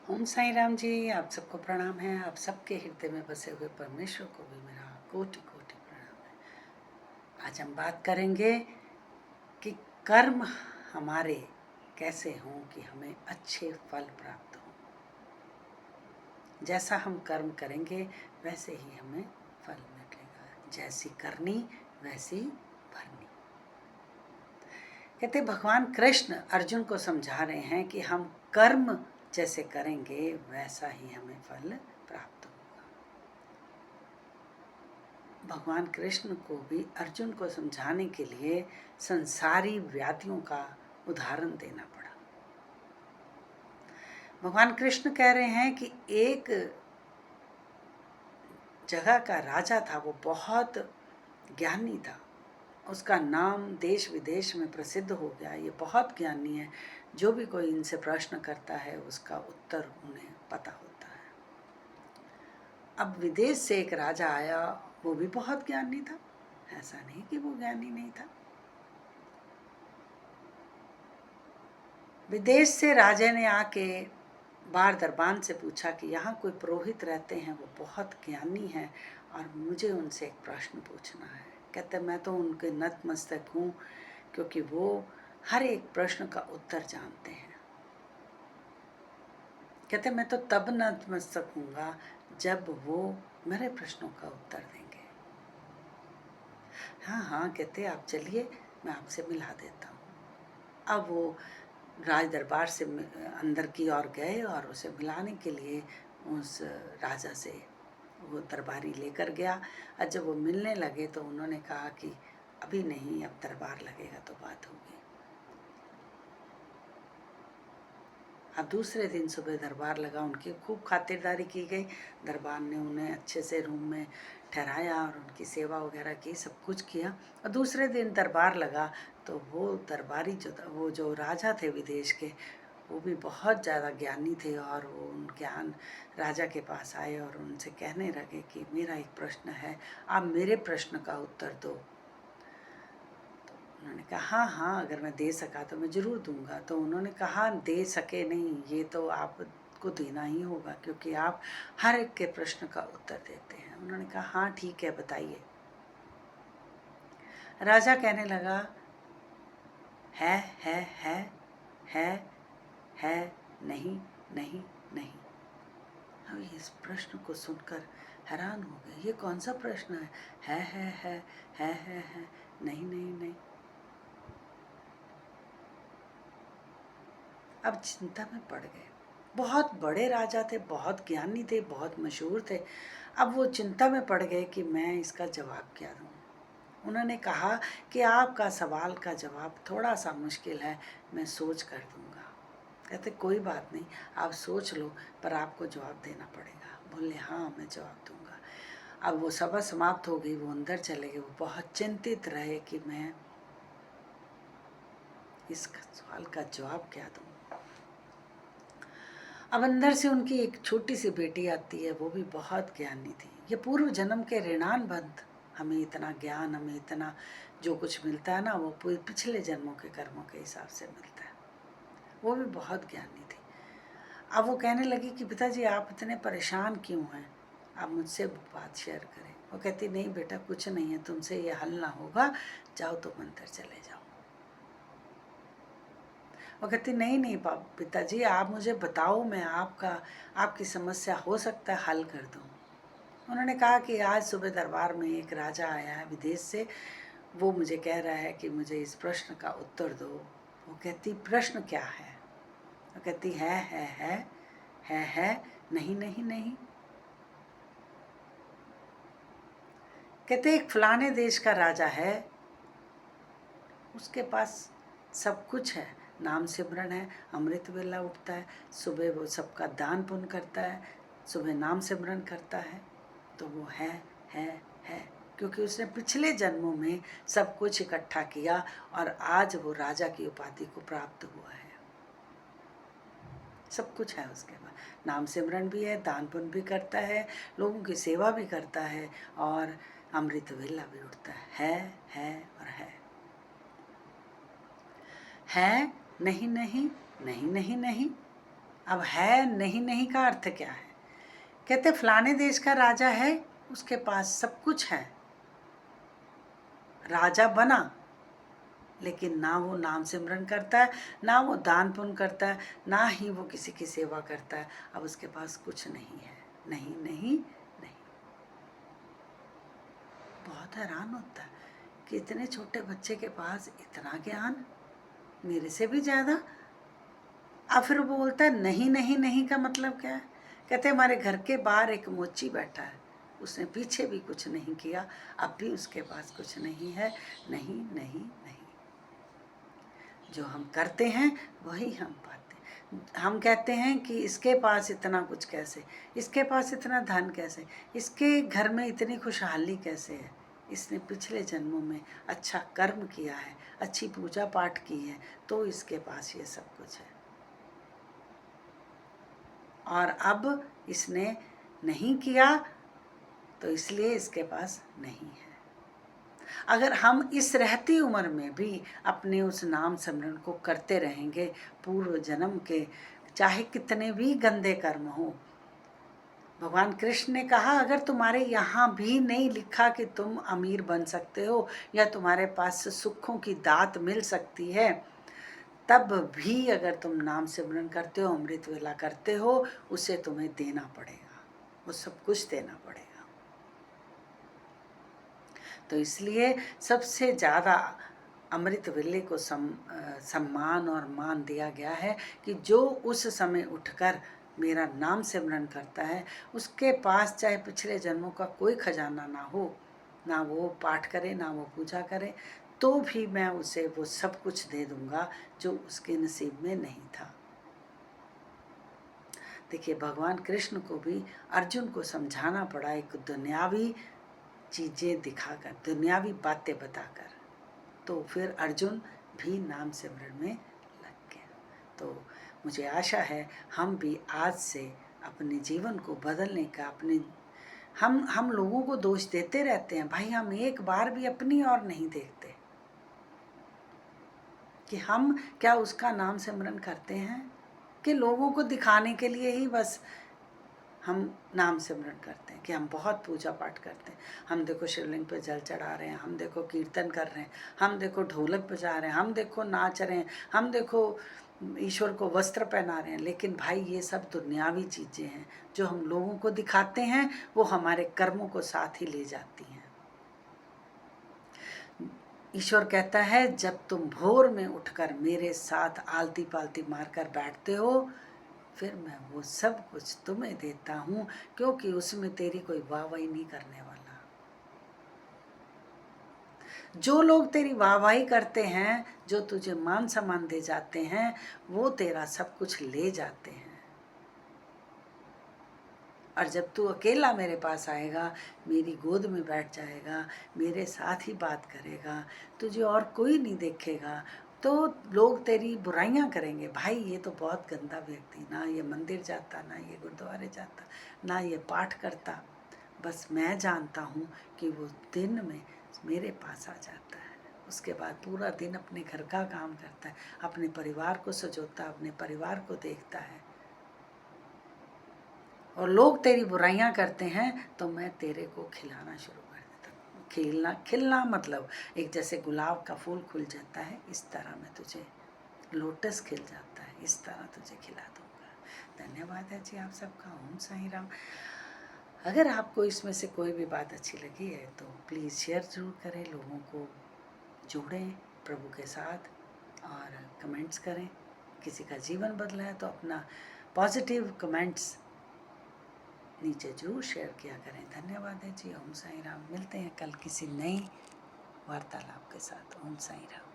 ओम साई राम जी। आप सबको प्रणाम है। आप सबके हृदय में बसे हुए परमेश्वर को भी मेरा कोटि कोटि प्रणाम है। आज हम बात करेंगे कि कर्म हमारे कैसे हों कि हमें अच्छे फल प्राप्त हों। जैसा हम कर्म करेंगे वैसे ही हमें फल मिलेगा। जैसी करनी वैसी भरनी। कहते भगवान कृष्ण अर्जुन को समझा रहे हैं कि हम कर्म जैसे करेंगे वैसा ही हमें फल प्राप्त होगा। भगवान कृष्ण को भी अर्जुन को समझाने के लिए संसारी व्याधियों का उदाहरण देना पड़ा। भगवान कृष्ण कह रहे हैं कि एक जगह का राजा था, वो बहुत ज्ञानी था। उसका नाम देश विदेश में प्रसिद्ध हो गया। ये बहुत ज्ञानी है। जो भी कोई इनसे प्रश्न करता है उसका उत्तर उन्हें पता होता है। अब विदेश से एक राजा आया, वो भी बहुत ज्ञानी था। ऐसा नहीं कि वो ज्ञानी नहीं था। विदेश से राजा ने आके बार दरबान से पूछा कि यहाँ कोई पुरोहित रहते हैं, वो बहुत ज्ञानी हैं और मुझे उनसे एक प्रश्न पूछना है। कहते मैं तो उनके नतमस्तक हूँ, क्योंकि वो हर एक प्रश्न का उत्तर जानते हैं। कहते मैं तो तब नतमस्तक हूँगा जब वो मेरे प्रश्नों का उत्तर देंगे। हाँ हाँ, कहते आप चलिए, मैं आपसे मिला देता हूँ। अब वो राज दरबार से अंदर की ओर गए और उसे मिलाने के लिए उस राजा से वो दरबारी लेकर गया। और जब वो मिलने लगे तो उन्होंने कहा कि अभी नहीं, अब दरबार लगेगा तो बात होगी। अब दूसरे दिन सुबह दरबार लगा, उनकी खूब खातिरदारी की गई। दरबार ने उन्हें अच्छे से रूम में ठहराया और उनकी सेवा वगैरह की, सब कुछ किया। और दूसरे दिन दरबार लगा तो वो दरबारी वो जो राजा थे विदेश के, वो भी बहुत ज़्यादा ज्ञानी थे और वो उन ज्ञान राजा के पास आए और उनसे कहने लगे कि मेरा एक प्रश्न है, आप मेरे प्रश्न का उत्तर दो। उन्होंने कहा हाँ हाँ, अगर मैं दे सका तो मैं ज़रूर दूंगा। तो उन्होंने कहा दे सके नहीं, ये तो आपको देना ही होगा, क्योंकि आप हर एक के प्रश्न का उत्तर देते हैं। उन्होंने कहा हाँ ठीक है, बताइए। राजा कहने लगा है है है है है नहीं नहीं नहीं। हम इस प्रश्न को सुनकर हैरान हो गए। ये कौन सा प्रश्न है है नहीं नहीं नहीं। अब चिंता में पड़ गए। बहुत बड़े राजा थे, बहुत ज्ञानी थे, बहुत मशहूर थे। अब वो चिंता में पड़ गए कि मैं इसका जवाब क्या दूँ। उन्होंने कहा कि आपका सवाल का जवाब थोड़ा सा मुश्किल है, मैं सोच कर दूंगा। कहते कोई बात नहीं, आप सोच लो, पर आपको जवाब देना पड़ेगा। बोले हाँ, मैं जवाब दूंगा। अब वो सभा समाप्त हो गई, वो अंदर चले गए। वो बहुत चिंतित रहे कि मैं इस सवाल का जवाब क्या दूँ। अब अंदर से उनकी एक छोटी सी बेटी आती है, वो भी बहुत ज्ञानी थी। ये पूर्व जन्म के ऋणान बंध, हमें इतना ज्ञान, हमें इतना जो कुछ मिलता है ना, वो पिछले जन्मों के कर्मों के हिसाब से मिलता है। वो भी बहुत ज्ञानी थी। अब वो कहने लगी कि पिताजी आप इतने परेशान क्यों हैं, आप मुझसे बात शेयर करें। वो कहती नहीं बेटा, कुछ नहीं है, तुमसे ये हल ना होगा, जाओ तुम अंदर चले जाओ। वो कहती नहीं नहीं पिताजी, आप मुझे बताओ, मैं आपकी समस्या हो सकता है हल कर दूँ। उन्होंने कहा कि आज सुबह दरबार में एक राजा आया है विदेश से, वो मुझे कह रहा है कि मुझे इस प्रश्न का उत्तर दो। वो कहती प्रश्न क्या है। वो कहती है नहीं नहीं नहीं। कहते एक फलाने देश का राजा है, उसके पास सब कुछ है, नाम सिमरन है, अमृत वेला उठता है, सुबह वो सबका दान पुण्य करता है, सुबह नाम सिमरन करता है। तो वो है, क्योंकि उसने पिछले जन्मों में सब कुछ इकट्ठा किया और आज वो राजा की उपाधि को प्राप्त हुआ है। सब कुछ है उसके पास, नाम सिमरन भी है, दान पुण्य भी करता है, लोगों की सेवा भी करता है और अमृत वेला भी उठता है और है नहीं नहीं नहीं नहीं नहीं। अब है नहीं नहीं का अर्थ क्या है? कहते फलाने देश का राजा है, उसके पास सब कुछ है, राजा बना, लेकिन ना वो नाम सिमरन करता है, ना वो दान पुण्य करता है, ना ही वो किसी की सेवा करता है। अब उसके पास कुछ नहीं है। नहीं नहीं नहीं। बहुत हैरान होता है कि इतने छोटे बच्चे के पास इतना ज्ञान, मेरे से भी ज़्यादा। अब फिर वो बोलता है नहीं नहीं नहीं का मतलब क्या है? कहते हमारे घर के बाहर एक मोची बैठा है, उसने पीछे भी कुछ नहीं किया, अब भी उसके पास कुछ नहीं है। नहीं नहीं नहीं। जो हम करते हैं वही हम पाते हैं। हम कहते हैं कि इसके पास इतना कुछ कैसे, इसके पास इतना धन कैसे, इसके घर में इतनी खुशहाली कैसे है? इसने पिछले जन्मों में अच्छा कर्म किया है, अच्छी पूजा पाठ की है, तो इसके पास ये सब कुछ है। और अब इसने नहीं किया तो इसलिए इसके पास नहीं है। अगर हम इस रहती उम्र में भी अपने उस नाम सिमरन को करते रहेंगे, पूर्व जन्म के चाहे कितने भी गंदे कर्म हो, भगवान कृष्ण ने कहा अगर तुम्हारे यहाँ भी नहीं लिखा कि तुम अमीर बन सकते हो या तुम्हारे पास सुखों की दात मिल सकती है, तब भी अगर तुम नाम सिमरन करते हो, अमृत वेला करते हो, उसे तुम्हें देना पड़ेगा, वो सब कुछ देना पड़ेगा। तो इसलिए सबसे ज़्यादा अमृत वेले को सम्मान और मान दिया गया है कि जो उस समय उठकर मेरा नाम सिमरन करता है, उसके पास चाहे पिछले जन्मों का कोई खजाना ना हो, ना वो पाठ करे ना वो पूजा करे, तो भी मैं उसे वो सब कुछ दे दूंगा जो उसके नसीब में नहीं था। देखिए भगवान कृष्ण को भी अर्जुन को समझाना पड़ा एक दुनियावी चीज़ें दिखाकर, दुनियावी बातें बताकर, तो फिर अर्जुन भी नाम सिमरन में लग गया। तो मुझे आशा है हम भी आज से अपने जीवन को बदलने का, अपने हम लोगों को दोष देते रहते हैं भाई, हम एक बार भी अपनी ओर नहीं देखते कि हम क्या उसका नाम सिमरन करते हैं, कि लोगों को दिखाने के लिए ही बस हम नाम सिमरन करते हैं कि हम बहुत पूजा पाठ करते हैं। हम देखो शिवलिंग पे जल चढ़ा रहे हैं, हम देखो कीर्तन कर रहे हैं, हम देखो ढोलक बजा रहे हैं, हम देखो नाच रहे हैं, हम देखो ईश्वर को वस्त्र पहना रहे हैं। लेकिन भाई ये सब दुनियावी चीज़ें हैं जो हम लोगों को दिखाते हैं, वो हमारे कर्मों को साथ ही ले जाती हैं। ईश्वर कहता है जब तुम भोर में उठकर मेरे साथ आलती पालती मारकर बैठते हो, फिर मैं वो सब कुछ तुम्हें देता हूँ, क्योंकि उसमें तेरी कोई वाहवाही नहीं करने वाला। जो लोग तेरी वाहवाही करते हैं, जो तुझे मान सम्मान दे जाते हैं, वो तेरा सब कुछ ले जाते हैं। और जब तू अकेला मेरे पास आएगा, मेरी गोद में बैठ जाएगा, मेरे साथ ही बात करेगा, तुझे और कोई नहीं देखेगा, तो लोग तेरी बुराइयां करेंगे, भाई ये तो बहुत गंदा व्यक्ति, ना ये मंदिर जाता, ना ये गुरुद्वारे जाता, ना ये पाठ करता। बस मैं जानता हूँ कि वो दिन में मेरे पास आ जाता है, उसके बाद पूरा दिन अपने घर का काम करता है, अपने परिवार को संजोता, अपने परिवार को देखता है। और लोग तेरी बुराइयां करते हैं तो मैं तेरे को खिलाना शुरू कर देता हूँ। खिलना, खिलना मतलब एक जैसे गुलाब का फूल खुल जाता है, इस तरह मैं तुझे, लोटस खिल जाता है, इस तरह तुझे खिला दूँगा। धन्यवाद है जी आप सबका। ओम साईं राम। अगर आपको इसमें से कोई भी बात अच्छी लगी है तो प्लीज़ शेयर ज़रूर करें, लोगों को जोड़ें प्रभु के साथ और कमेंट्स करें। किसी का जीवन बदला है तो अपना पॉजिटिव कमेंट्स नीचे जरूर शेयर किया करें। धन्यवाद है जी। ओम साईं राम। मिलते हैं कल किसी नई वार्तालाप के साथ। ओम साईं राम।